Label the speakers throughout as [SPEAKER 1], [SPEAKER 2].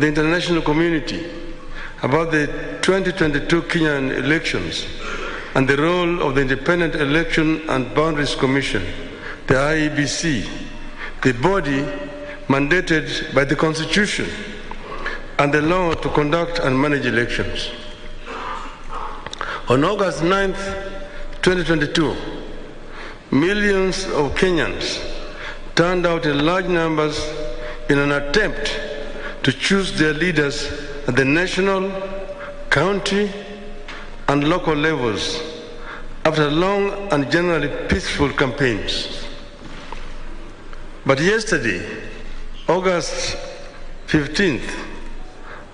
[SPEAKER 1] the international community about the 2022 Kenyan elections and the role of the Independent Election and Boundaries Commission, the IEBC, the body mandated by the Constitution and the law to conduct and manage elections. On August 9th, 2022, millions of Kenyans turned out in large numbers in an attempt to choose their leaders at the national, county, and local levels after long and generally peaceful campaigns. But yesterday, August 15th,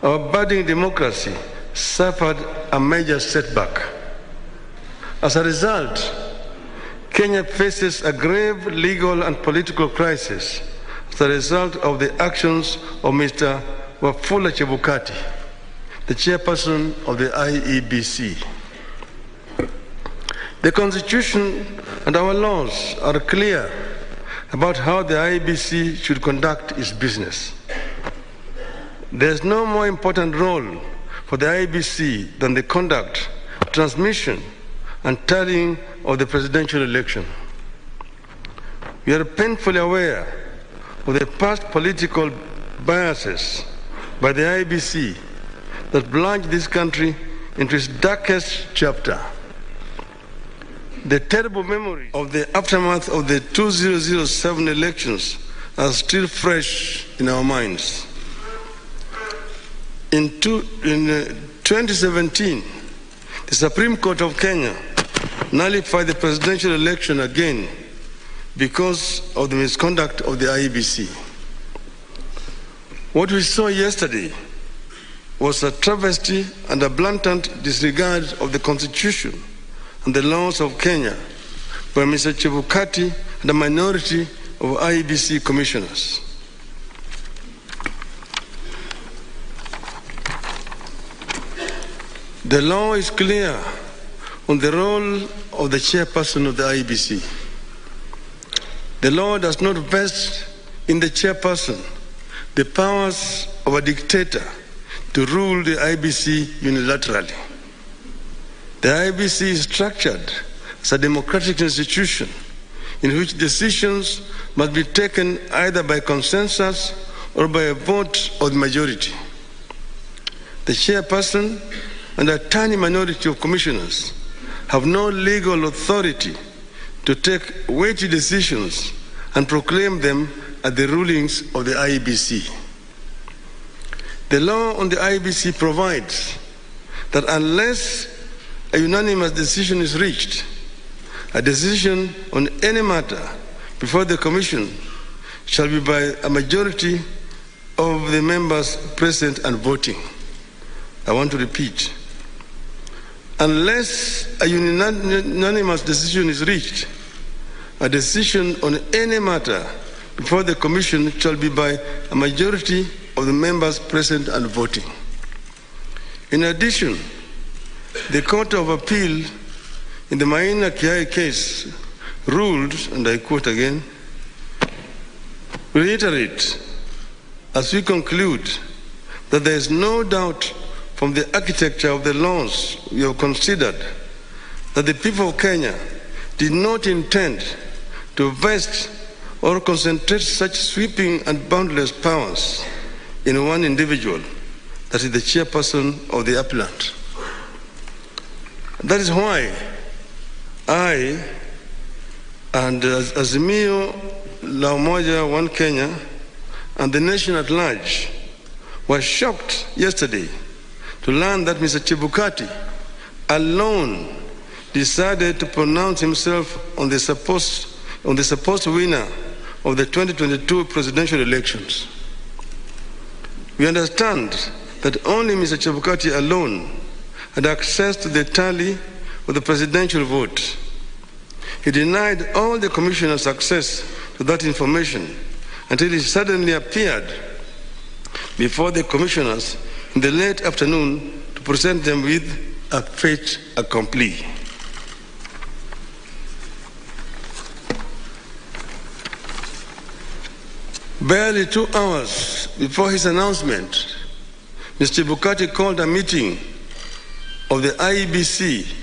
[SPEAKER 1] our budding democracy suffered a major setback. As a result, Kenya faces a grave legal and political crisis as a result of the actions of Mr. Wafula Chebukati, the chairperson of the IEBC. The Constitution and our laws are clear about how the IEBC should conduct its business. There is no more important role for the IEBC than the conduct, transmission, and tallying of the presidential election. We are painfully aware of the past political biases by the IEBC that plunged this country into its darkest chapter. The terrible memories of the aftermath of the 2007 elections are still fresh in our minds. In 2017, the Supreme Court of Kenya nullified the presidential election again because of the misconduct of the IEBC. What we saw yesterday was a travesty and a blatant disregard of the Constitution and the laws of Kenya by Mr. Chebukati and a minority of IEBC commissioners. The law is clear on the role of the chairperson of the IEBC. The law does not vest in the chairperson the powers of a dictator to rule the IEBC unilaterally. The IEBC is structured as a democratic institution in which decisions must be taken either by consensus or by a vote of the majority. The chairperson and a tiny minority of commissioners have no legal authority to take weighty decisions and proclaim them as the rulings of the IEBC. The law on the IEBC provides that unless a unanimous decision is reached, a decision on any matter before the Commission shall be by a majority of the members present and voting. I want to repeat. Unless a unanimous decision is reached, a decision on any matter before the Commission shall be by a majority of the members present and voting. In addition, the Court of Appeal in the Maina Kiai case ruled, and I quote again, reiterate as we conclude that there is no doubt from the architecture of the laws we have considered that the people of Kenya did not intend to vest or concentrate such sweeping and boundless powers in one individual, that is the chairperson of the appellant. That is why I and Azimio La Umoja One Kenya and the nation at large were shocked yesterday to learn that Mr. Chebukati alone decided to pronounce himself on the supposed winner of the 2022 presidential elections. We understand that only Mr. Chebukati alone had access to the tally of the presidential vote. He denied all the commissioners access to that information until he suddenly appeared before the commissioners in the late afternoon to present them with a fait accompli. Barely 2 hours before his announcement, Mr. Chebukati called a meeting of the IEBC